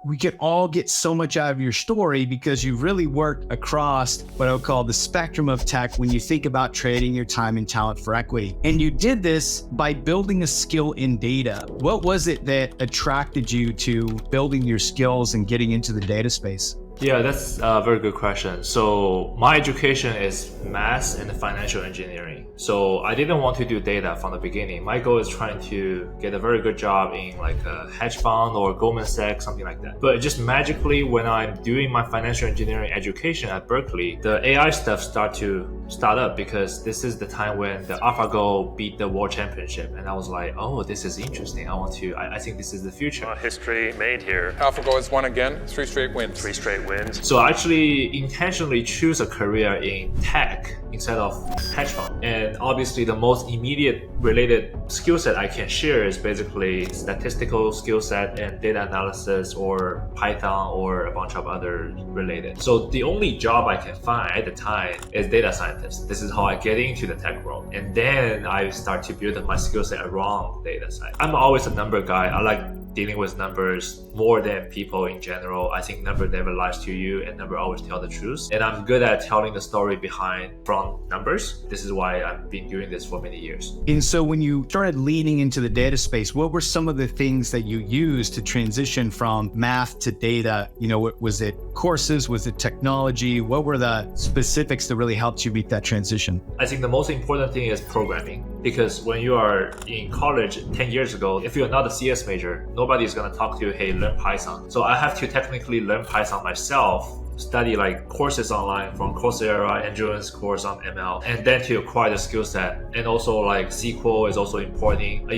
we could all get so much out of your story because you've really worked across what I would call the spectrum of tech when you think about trading your time and talent for equity. And you did this by building a skill in data. What was it that attracted you to building your skills and getting into the data space? Yeah, that's a very good question. So my education is math and financial engineering. So I didn't want to do data from the beginning. My goal is trying to get a very good job in like a hedge fund or Goldman Sachs, something like that. But just magically, when I'm doing my financial engineering education at Berkeley, the AI stuff start up because this is the time when the AlphaGo beat the world championship. And I was like, oh, this is interesting. I think this is the future. History made here. AlphaGo has won again, 3 straight wins. 3 straight wins. So I actually intentionally choose a career in tech instead of hedge fund. And obviously the most immediate related skill set I can share is basically statistical skill set and data analysis or Python or a bunch of other related. So the only job I can find at the time is data scientist. This is how I get into the tech world. And then I start to build up my skill set around data science. I'm always a number guy. I like dealing with numbers more than people in general. I think number never lies to you and number always tell the truth. And I'm good at telling the story behind from numbers. This is why I've been doing this for many years. And so when you started leaning into the data space, what were some of the things that you used to transition from math to data? You know, was it courses? Was it technology? What were the specifics that really helped you make that transition? I think the most important thing is programming. Because when you are in college 10 years ago, if you're not a CS major, nobody is going to talk to you, hey, learn Python. So I have to technically learn Python myself, study like courses online from Coursera, endurance course on ML, and then to acquire the skill set. And also like SQL is also important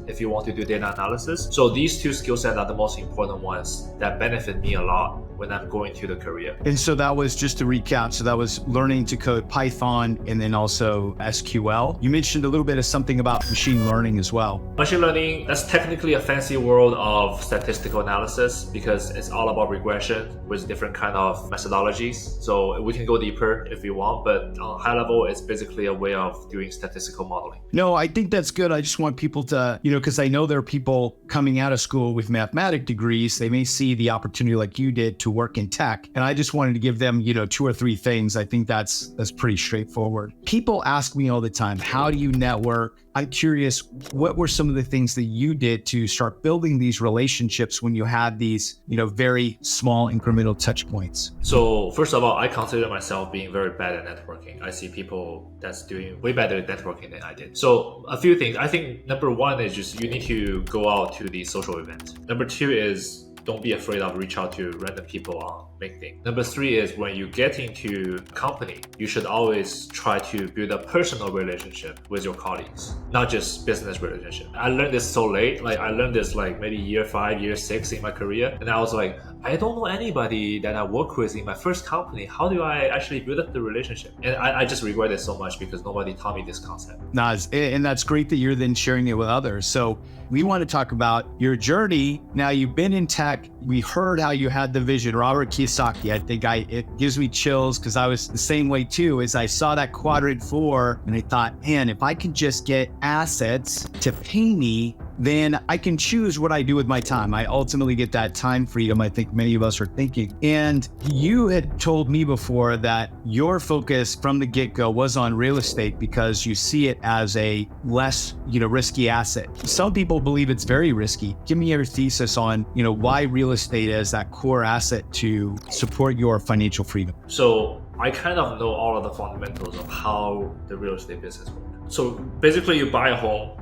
if you want to do data analysis. So these two skill sets are the most important ones that benefit me a lot when I'm going to the career. And so that was, just to recap, so that was learning to code Python and then also SQL. You mentioned a little bit of something about machine learning as well. Machine learning, that's technically a fancy world of statistical analysis because it's all about regression with different kind of methodologies. So we can go deeper if you want, but on a high level, it's basically a way of doing statistical modeling. No, I think that's good. I just want people to, because I know there are people coming out of school with mathematic degrees. They may see the opportunity like you did to work in tech. And I just wanted to give them, 2 or 3 things. I think that's pretty straightforward. People ask me all the time, how do you network? I'm curious, what were some of the things that you did to start building these relationships when you had these, very small incremental touch points? So first of all, I consider myself being very bad at networking. I see people that's doing way better at networking than I did. So a few things. I think number one is just you need to go out to these social events. Number 2 is don't be afraid of reach out to random people on LinkedIn. Number 3 is when you get into a company, you should always try to build a personal relationship with your colleagues, not just business relationship. I learned this so late. I learned this maybe year 5, year 6 in my career. And I was like, I don't know anybody that I work with in my first company. How do I actually build up the relationship? And I just regret it so much because nobody taught me this concept. Nice. And that's great that you're then sharing it with others. So we want to talk about your journey. Now you've been in tech. We heard how you had the vision. Robert Kiyosaki, I think it gives me chills because I was the same way too, as I saw that quadrant 4 and I thought, man, if I could just get assets to pay me, then I can choose what I do with my time. I ultimately get that time freedom, I think many of us are thinking. And you had told me before that your focus from the get-go was on real estate because you see it as a less, risky asset. Some people believe it's very risky. Give me your thesis on, why real estate is that core asset to support your financial freedom. So I kind of know all of the fundamentals of how the real estate business works. So basically you buy a home,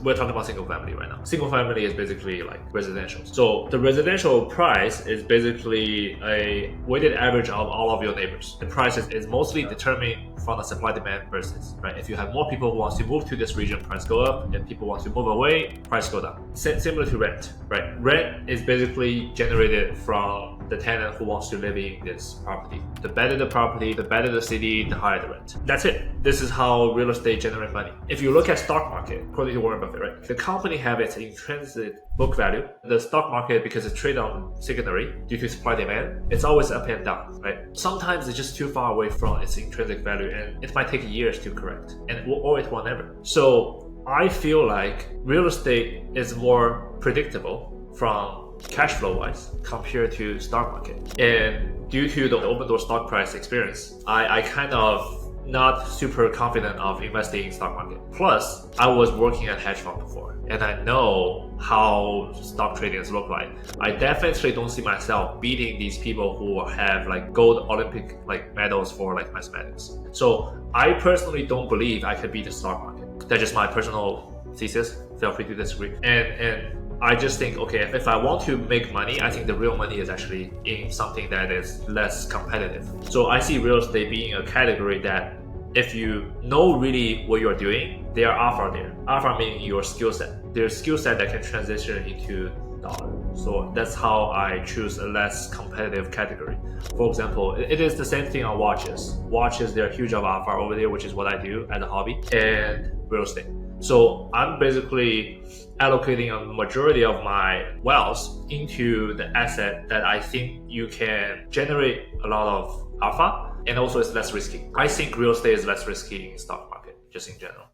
we're talking about single family right now. Single family is basically like residential. So the residential price is basically a weighted average of all of your neighbors. The price is mostly determined from the supply demand basis, right? If you have more people who want to move to this region, price go up. If people want to move away, price go down. Similar to rent, right? Rent is basically generated from the tenant who wants to live in this property. The better the property, the better the city, the higher the rent. That's it. This is how real estate generates money. If you look at stock market, according to Warren Buffett, right? The company have its intrinsic book value. The stock market, because it's traded on secondary due to supply demand, it's always up and down, right? Sometimes it's just too far away from its intrinsic value and it might take years to correct or it will never. So I feel like real estate is more predictable from cash flow wise compared to stock market. And due to the open door stock price experience, I kind of not super confident of investing in stock market. Plus, I was working at hedge fund before, and I know how stock tradings look like. I definitely don't see myself beating these people who have like gold Olympic like medals for like mathematics. So I personally don't believe I could beat the stock market. That's just my personal thesis. Feel free to disagree. And I just think, okay, if I want to make money, I think the real money is actually in something that is less competitive. So I see real estate being a category that if you know really what you're doing, there are alpha there. Alpha meaning your skill set. There's skill set that can transition into dollar. So that's how I choose a less competitive category. For example, it is the same thing on watches. Watches, they're huge of alpha over there, which is what I do as a hobby, and real estate. So I'm basically allocating a majority of my wealth into the asset that I think you can generate a lot of alpha, and also it's less risky. I think real estate is less risky in stock market, just in general.